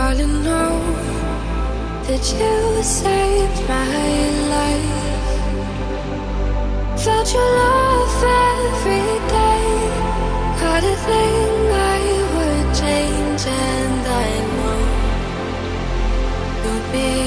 Darling, know that you saved my life. Felt your love every day. Not a thing I would change, and I know you'll be